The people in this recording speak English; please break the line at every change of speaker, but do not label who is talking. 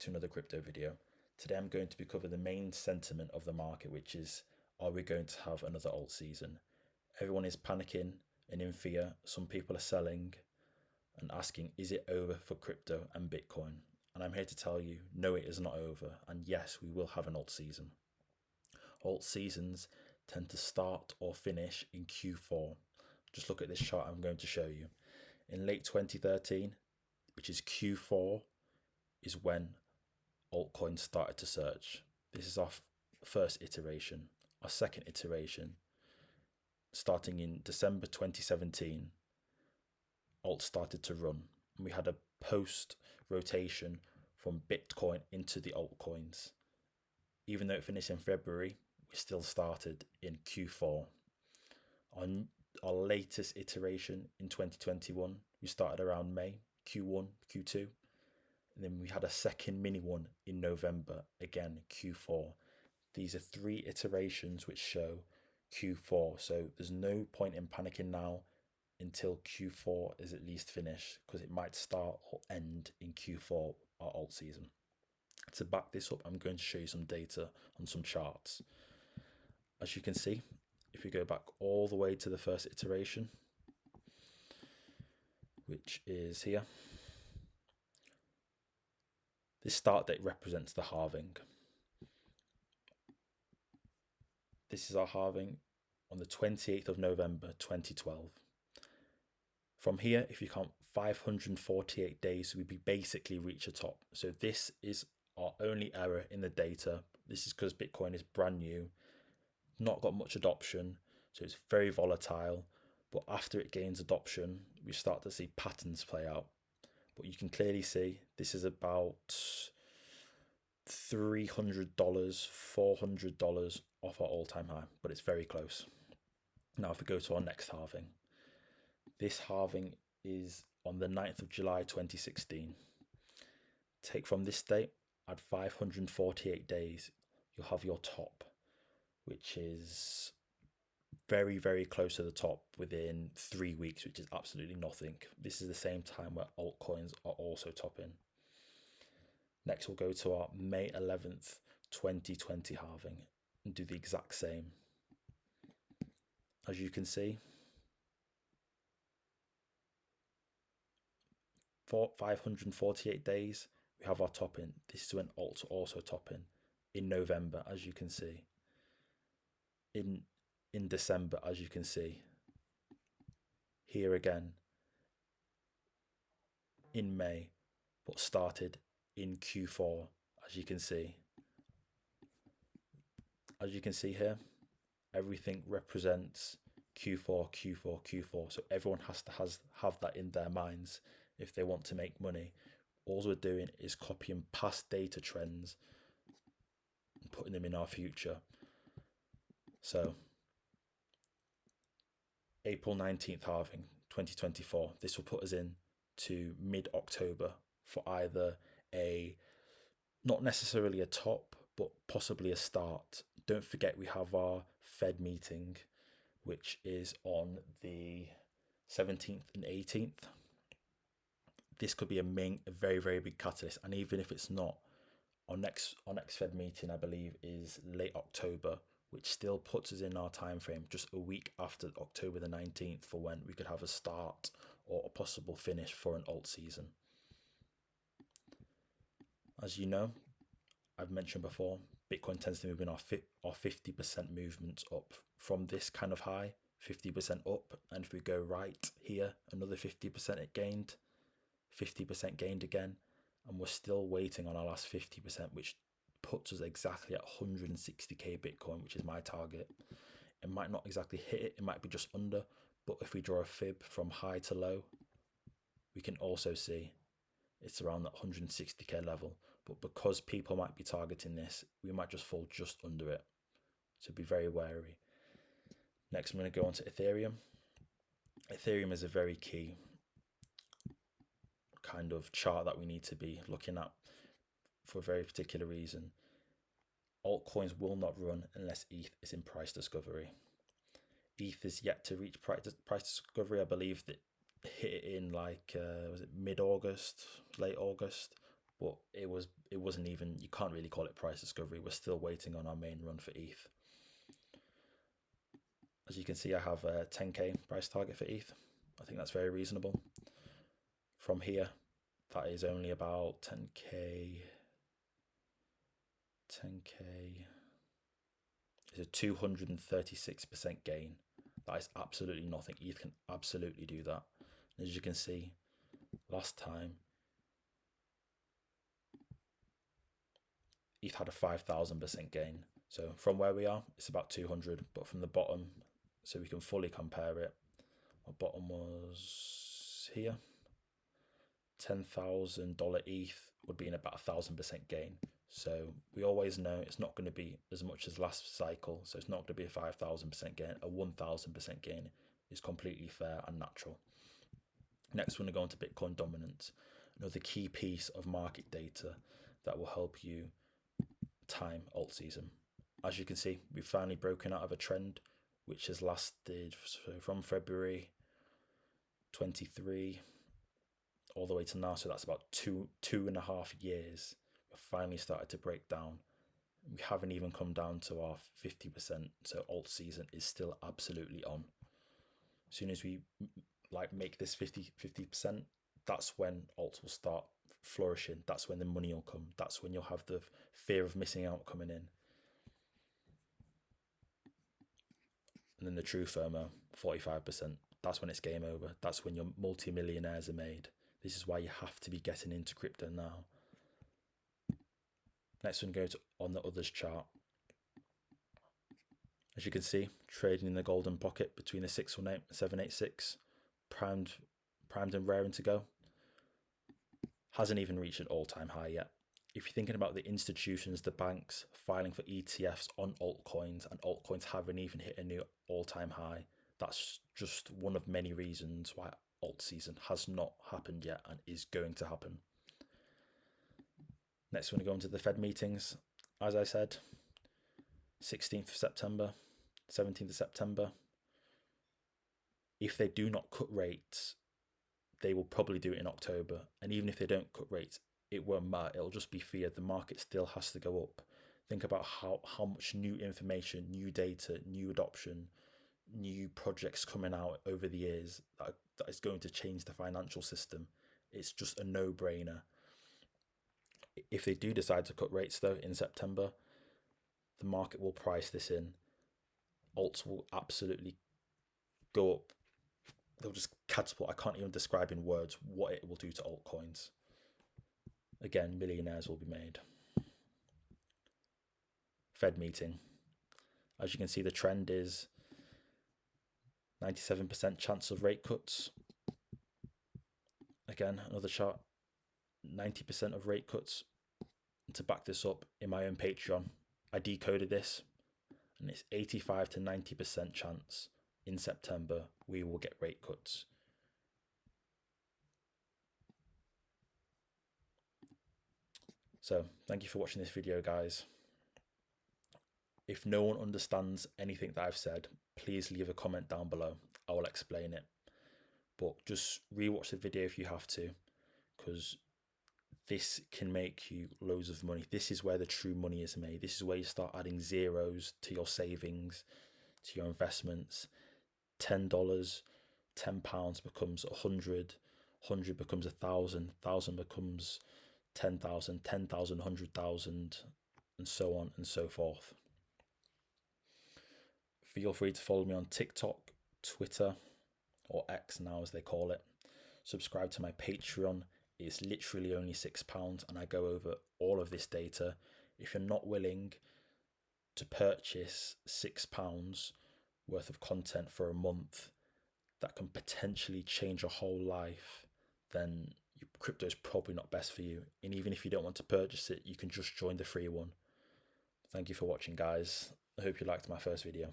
to another crypto video. Today I'm going to be covering the main sentiment of the market, which is, are we going to have another alt season? Everyone is panicking and in fear. Some people are selling and asking, is it over for crypto and Bitcoin? And I'm here to tell you, no, it is not over. And yes, we will have an alt season. Alt seasons tend to start or finish in Q4. Just look at this chart I'm going to show you. In late 2013, which is Q4, is when altcoins started to surge. This is our first iteration. Our second iteration, starting in December 2017, alt started to run. And we had a post rotation from Bitcoin into the altcoins. Even though it finished in February, we still started in Q4. On our latest iteration in 2021, we started around May, Q1, Q2. And then we had a second mini one in November, again, Q4. These are 3 iterations which show Q4. So there's no point in panicking now until Q4 is at least finished, because it might start or end in Q4, our alt season. To back this up, I'm going to show you some data on some charts. As you can see, if we go back all the way to the first iteration, which is here, this start date represents the halving. This is our halving on the 28th of November 2012. From here, if you count 548 days, we basically reach the top. So this is our only error in the data. This is because Bitcoin is brand new, not got much adoption, so it's very volatile. But after it gains adoption, we start to see patterns play out. But you can clearly see this is about $300, $400 off our all-time high, but it's very close. Now, if we go to our next halving, this halving is on the 9th of July 2016. Take from this date, add 548 days, you'll have your top, which is very, very close to the top within 3 weeks, which is absolutely nothing. This is the same time where altcoins are also topping. Next, we'll go to our May 11th, 2020 halving and do the exact same. As you can see, for 548 days, we have our top in. This is when alts also top in November, as you can see. In December, as you can see. Here again in May, but started in Q4, as you can see. As you can see here, everything represents Q4, Q4, Q4. So everyone has to have that in their minds if they want to make money. All we're doing is copying past data trends and putting them in our future. So April 19th halving 2024, this will put us in to mid-October for either not necessarily a top, but possibly a start. Don't forget we have our Fed meeting, which is on the 17th and 18th. This could be a very, very big catalyst. And even if it's not, our next Fed meeting, I believe, is late October, which still puts us in our time frame just a week after October the 19th for when we could have a start or a possible finish for an alt season. As you know, I've mentioned before, Bitcoin tends to move in our 50% movements up from this kind of high, 50% up. And if we go right here, another 50% it gained, 50% gained again. And we're still waiting on our last 50%, which puts us exactly at 160k Bitcoin, which is my target. It might not exactly hit it, it might be just under, but if we draw a fib from high to low, we can also see it's around that 160k level. But because people might be targeting this, we might just fall just under it. So be very wary. Next, I'm going to go on to Ethereum. Ethereum is a very key kind of chart that we need to be looking at for a very particular reason. Altcoins will not run unless ETH is in price discovery. ETH is yet to reach price discovery. I believe that hit it in was it mid-August, late August, but it wasn't even, you can't really call it price discovery. We're still waiting on our main run for ETH. As you can see, I have a 10k price target for ETH. I think that's very reasonable. From here, that is only about 10k. It's a 236% gain. That is absolutely nothing. ETH can absolutely do that. And as you can see, last time ETH had a 5,000% gain. So from where we are, it's about 200, but from the bottom, so we can fully compare it, our bottom was here. $10,000 ETH would be in about 1,000% gain. So we always know it's not going to be as much as last cycle. So it's not going to be a 5,000% gain. A 1,000% gain is completely fair and natural. Next, we're going to go on to Bitcoin dominance, another key piece of market data that will help you time alt season. As you can see, we've finally broken out of a trend which has lasted from February 23 all the way to now. So that's about two and a half years. We've finally started to break down. We haven't even come down to our 50%. So alt season is still absolutely on. As soon as we make this 50%, that's when alts will start flourishing. That's when the money will come. That's when you'll have the fear of missing out coming in. And then the true FOMO, 45%. That's when it's game over. That's when your multi-millionaires are made. This is why you have to be getting into crypto now. Next one, go to on the others chart. As you can see, trading in the golden pocket between the 618 and 786, primed and raring to go. Hasn't even reached an all-time high yet. If you're thinking about the institutions, the banks filing for ETFs on altcoins, and altcoins haven't even hit a new all-time high, that's just one of many reasons why alt season has not happened yet and is going to happen. Next, we're going to go into the Fed meetings. As I said, 16th of September, 17th of September. If they do not cut rates, they will probably do it in October. And even if they don't cut rates, it won't matter. It'll just be fear. The market still has to go up. Think about how much new information, new data, new adoption, new projects coming out over the years that is going to change the financial system. It's just a no-brainer. If they do decide to cut rates though in September, the market will price this in. Alts will absolutely go up. They'll just catapult. I can't even describe in words what it will do to altcoins. Again, millionaires will be made. Fed meeting. As you can see, the trend is 97% chance of rate cuts. Again, another chart. 90% of rate cuts. To back this up, in my own Patreon, I decoded this, and it's 85 to 90% chance in September we will get rate cuts. So thank you for watching this video, guys. If no one understands anything that I've said, please leave a comment down below. I will explain it. But just rewatch the video if you have to, because this can make you loads of money. This is where the true money is made. This is where you start adding zeros to your savings, to your investments. $10, £10 becomes 100, 100 becomes 1,000, 1,000 becomes 10,000, 10,000, 100,000, and so on and so forth. Feel free to follow me on TikTok, Twitter, or X now as they call it. Subscribe to my Patreon. It's literally only £6 and I go over all of this data. If you're not willing to purchase £6 worth of content for a month that can potentially change your whole life, then crypto is probably not best for you. And even if you don't want to purchase it, you can just join the free one. Thank you for watching, guys. I hope you liked my first video.